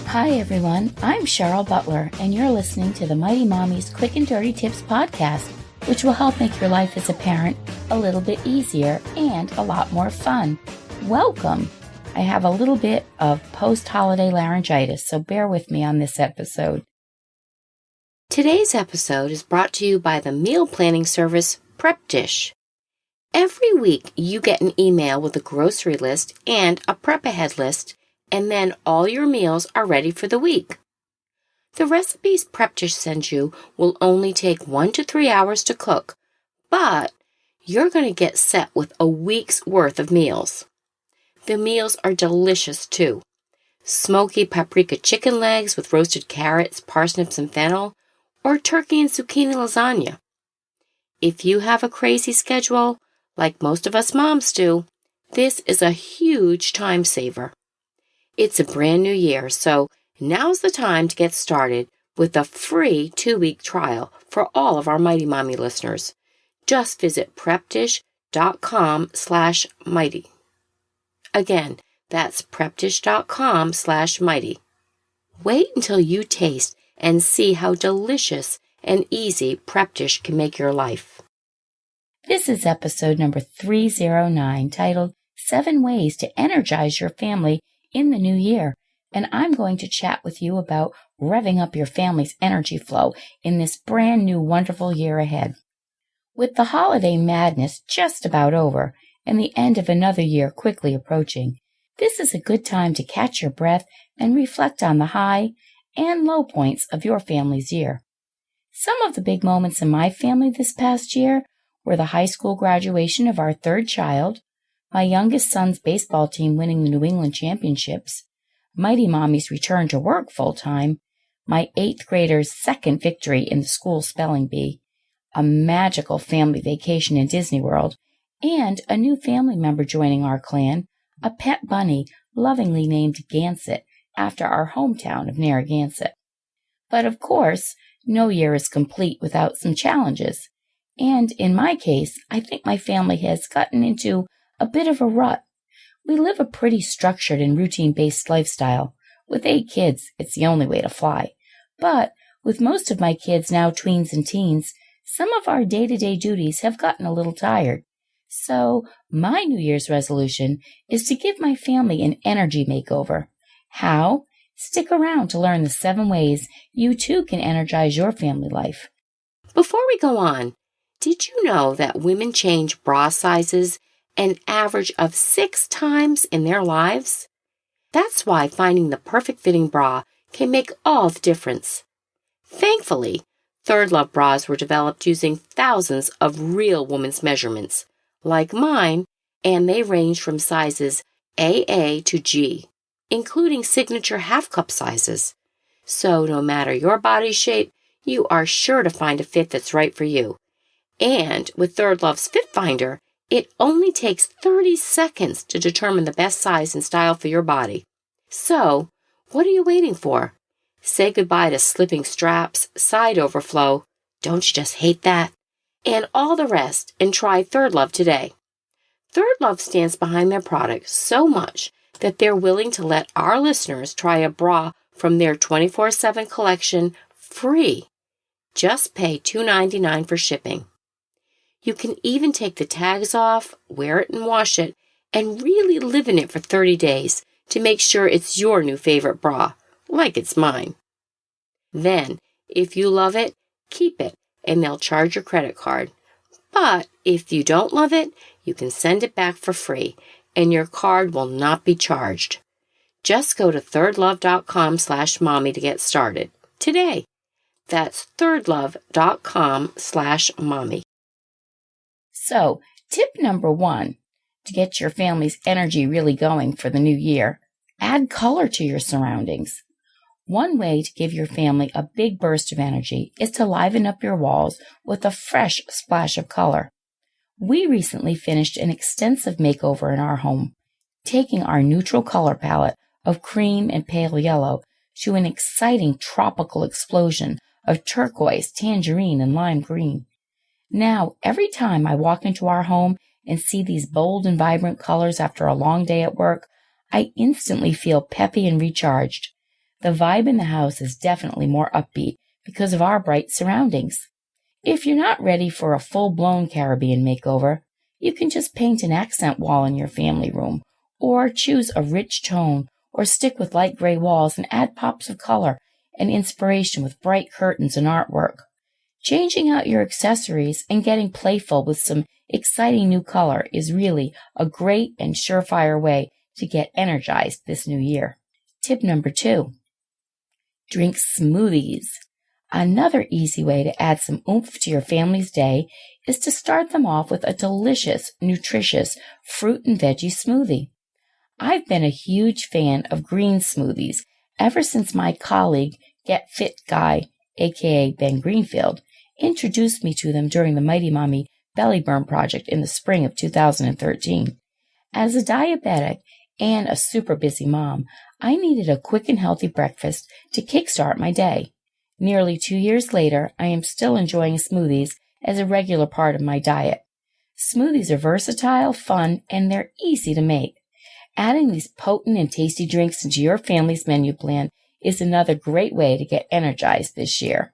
Hi everyone, I'm Cheryl Butler, and you're listening to the Mighty Mommy's Quick and Dirty Tips podcast, which will help make your life as a parent a little bit easier and a lot more fun. Welcome! I have a little bit of post-holiday laryngitis, so bear with me on this episode. Today's episode is brought to you by the meal planning service Prep Dish. Every week you get an email with a grocery list and a prep ahead list, and then all your meals are ready for the week. The recipes Prep Dish sends you will only take 1 to 3 hours to cook, but you're going to get set with a week's worth of meals. The meals are delicious too. Smoky paprika chicken legs with roasted carrots, parsnips, and fennel, or turkey and zucchini lasagna. If you have a crazy schedule, like most of us moms do, this is a huge time saver. It's a brand new year, so now's the time to get started with a free 2-week trial for all of our Mighty Mommy listeners. Just visit prepdish.com/mighty. Again, that's prepdish.com/mighty. Wait until you taste and see how delicious and easy Prep Dish can make your life. This is episode number 309, titled 7 Ways to Energize Your Family in the New Year, and I'm going to chat with you about revving up your family's energy flow in this brand new wonderful year ahead. With the holiday madness just about over and the end of another year quickly approaching, this is a good time to catch your breath and reflect on the high and low points of your family's year. Some of the big moments in my family this past year were the high school graduation of our third child, my youngest son's baseball team winning the New England Championships, Mighty Mommy's return to work full-time, my 8th grader's second victory in the school spelling bee, a magical family vacation in Disney World, and a new family member joining our clan, a pet bunny lovingly named Gansett after our hometown of Narragansett. But of course, no year is complete without some challenges. And in my case, I think my family has gotten into a bit of a rut. We live a pretty structured and routine-based lifestyle. With 8 kids, it's the only way to fly. But with most of my kids now tweens and teens, some of our day-to-day duties have gotten a little tired. So my New Year's resolution is to give my family an energy makeover. How? Stick around to learn the 7 ways you too can energize your family life. Before we go on, did you know that women change bra sizes an average of 6 times in their lives? That's why finding the perfect fitting bra can make all the difference. Thankfully, Third Love bras were developed using thousands of real women's measurements, like mine, and they range from sizes AA to G, including signature half-cup sizes. So no matter your body shape, you are sure to find a fit that's right for you. And with Third Love's Fit Finder, it only takes 30 seconds to determine the best size and style for your body. So, what are you waiting for? Say goodbye to slipping straps, side overflow, don't you just hate that? And all the rest, and try Third Love today. Third Love stands behind their product so much that they're willing to let our listeners try a bra from their 24/7 collection free. Just pay $2.99 for shipping. You can even take the tags off, wear it and wash it, and really live in it for 30 days to make sure it's your new favorite bra, like it's mine. Then, if you love it, keep it, and they'll charge your credit card. But if you don't love it, you can send it back for free, and your card will not be charged. Just go to thirdlove.com/mommy to get started today. That's thirdlove.com/mommy. So, tip number 1, to get your family's energy really going for the new year, add color to your surroundings. One way to give your family a big burst of energy is to liven up your walls with a fresh splash of color. We recently finished an extensive makeover in our home, taking our neutral color palette of cream and pale yellow to an exciting tropical explosion of turquoise, tangerine, and lime green. Now, every time I walk into our home and see these bold and vibrant colors after a long day at work, I instantly feel peppy and recharged. The vibe in the house is definitely more upbeat because of our bright surroundings. If you're not ready for a full-blown Caribbean makeover, you can just paint an accent wall in your family room, or choose a rich tone, or stick with light gray walls and add pops of color and inspiration with bright curtains and artwork. Changing out your accessories and getting playful with some exciting new color is really a great and surefire way to get energized this new year. Tip number 2, drink smoothies. Another easy way to add some oomph to your family's day is to start them off with a delicious, nutritious fruit and veggie smoothie. I've been a huge fan of green smoothies ever since my colleague Get Fit Guy, aka Ben Greenfield, introduced me to them during the Mighty Mommy Belly Burn Project in the spring of 2013. As a diabetic and a super busy mom, I needed a quick and healthy breakfast to kickstart my day. Nearly 2 years later, I am still enjoying smoothies as a regular part of my diet. Smoothies are versatile, fun, and they're easy to make. Adding these potent and tasty drinks into your family's menu plan is another great way to get energized this year.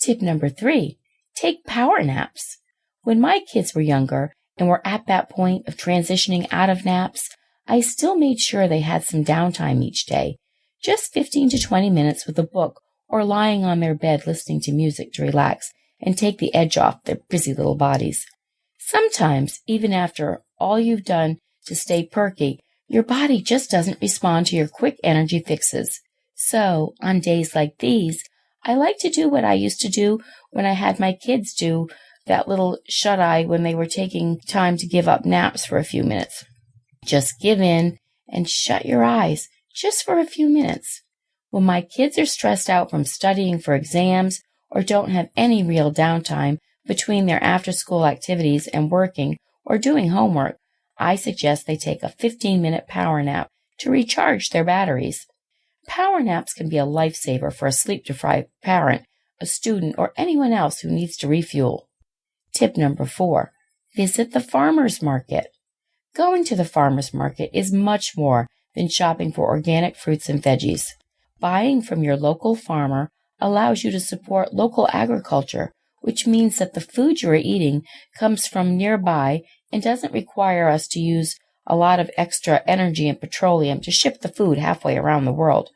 Tip number 3, take power naps. When my kids were younger and were at that point of transitioning out of naps, I still made sure they had some downtime each day, just 15 to 20 minutes with a book or lying on their bed listening to music to relax and take the edge off their busy little bodies. Sometimes, even after all you've done to stay perky, your body just doesn't respond to your quick energy fixes. So, on days like these, I like to do what I used to do when I had my kids do that little shut-eye when they were taking time to give up naps for a few minutes. Just give in and shut your eyes just for a few minutes. When my kids are stressed out from studying for exams or don't have any real downtime between their after-school activities and working or doing homework, I suggest they take a 15-minute power nap to recharge their batteries. Power naps can be a lifesaver for a sleep-deprived parent, a student, or anyone else who needs to refuel. Tip number 4, visit the farmer's market. Going to the farmer's market is much more than shopping for organic fruits and veggies. Buying from your local farmer allows you to support local agriculture, which means that the food you are eating comes from nearby and doesn't require us to use a lot of extra energy and petroleum to ship the food halfway around the world.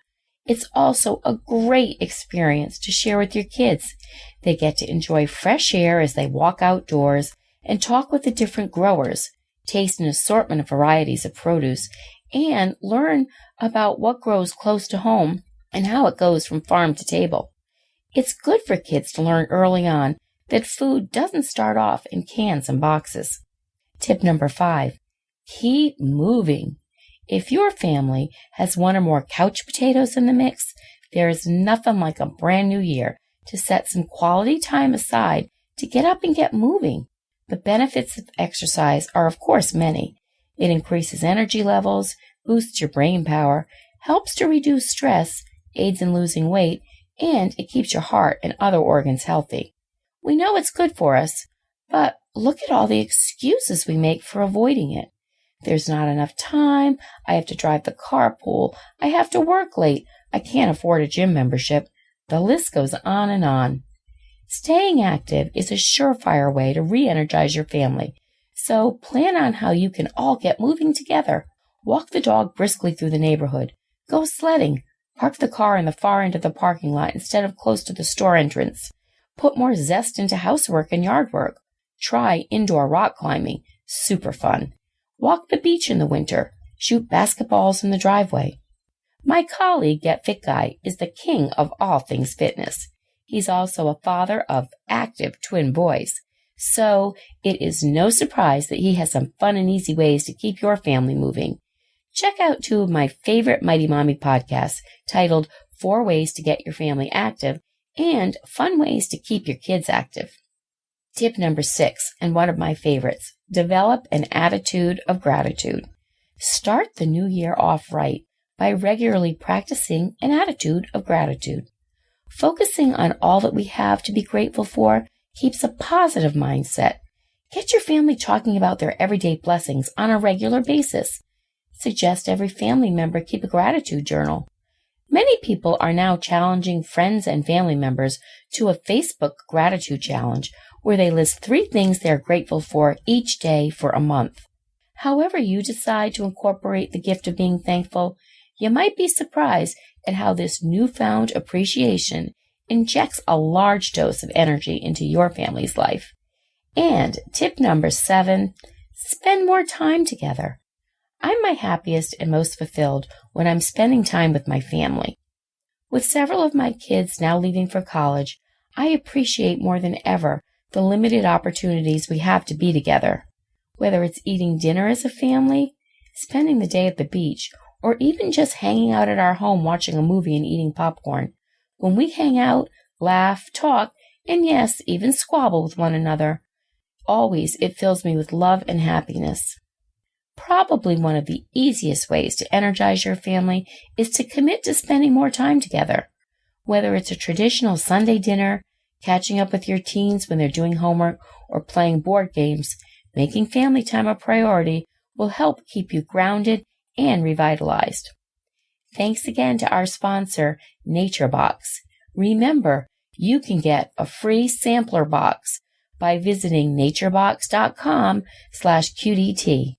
It's also a great experience to share with your kids. They get to enjoy fresh air as they walk outdoors and talk with the different growers, taste an assortment of varieties of produce, and learn about what grows close to home and how it goes from farm to table. It's good for kids to learn early on that food doesn't start off in cans and boxes. Tip number 5, keep moving. If your family has one or more couch potatoes in the mix, there is nothing like a brand new year to set some quality time aside to get up and get moving. The benefits of exercise are, of course, many. It increases energy levels, boosts your brain power, helps to reduce stress, aids in losing weight, and it keeps your heart and other organs healthy. We know it's good for us, but look at all the excuses we make for avoiding it. There's not enough time, I have to drive the carpool, I have to work late, I can't afford a gym membership. The list goes on and on. Staying active is a surefire way to re-energize your family, so plan on how you can all get moving together. Walk the dog briskly through the neighborhood. Go sledding. Park the car in the far end of the parking lot instead of close to the store entrance. Put more zest into housework and yard work. Try indoor rock climbing. Super fun. Walk the beach in the winter. Shoot basketballs in the driveway. My colleague, Get Fit Guy, is the king of all things fitness. He's also a father of active twin boys. So it is no surprise that he has some fun and easy ways to keep your family moving. Check out 2 of my favorite Mighty Mommy podcasts titled 4 Ways to Get Your Family Active and Fun Ways to Keep Your Kids Active. Tip number 6, and one of my favorites, develop an attitude of gratitude. Start the new year off right by regularly practicing an attitude of gratitude. Focusing on all that we have to be grateful for keeps a positive mindset. Get your family talking about their everyday blessings on a regular basis. Suggest every family member keep a gratitude journal. Many people are now challenging friends and family members to a Facebook gratitude challenge where they list 3 things they're grateful for each day for a month. However you decide to incorporate the gift of being thankful, you might be surprised at how this newfound appreciation injects a large dose of energy into your family's life. And tip number 7, spend more time together. I'm my happiest and most fulfilled when I'm spending time with my family. With several of my kids now leaving for college, I appreciate more than ever the limited opportunities we have to be together. Whether it's eating dinner as a family, spending the day at the beach, or even just hanging out at our home watching a movie and eating popcorn. When we hang out, laugh, talk, and yes, even squabble with one another, always it fills me with love and happiness. Probably one of the easiest ways to energize your family is to commit to spending more time together. Whether it's a traditional Sunday dinner, catching up with your teens when they're doing homework, or playing board games, making family time a priority will help keep you grounded and revitalized. Thanks again to our sponsor, NatureBox. Remember, you can get a free sampler box by visiting naturebox.com/QDT.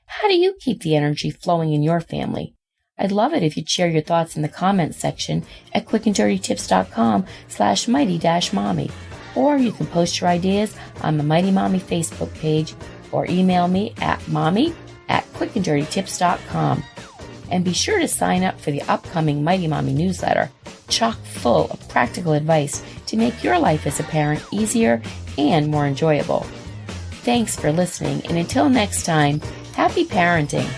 How do you keep the energy flowing in your family? I'd love it if you'd share your thoughts in the comments section at quickanddirtytips.com/mighty-mommy. Or you can post your ideas on the Mighty Mommy Facebook page or email me at mommy@quickanddirtytips.com. And be sure to sign up for the upcoming Mighty Mommy newsletter, chock full of practical advice to make your life as a parent easier and more enjoyable. Thanks for listening, and until next time, happy parenting.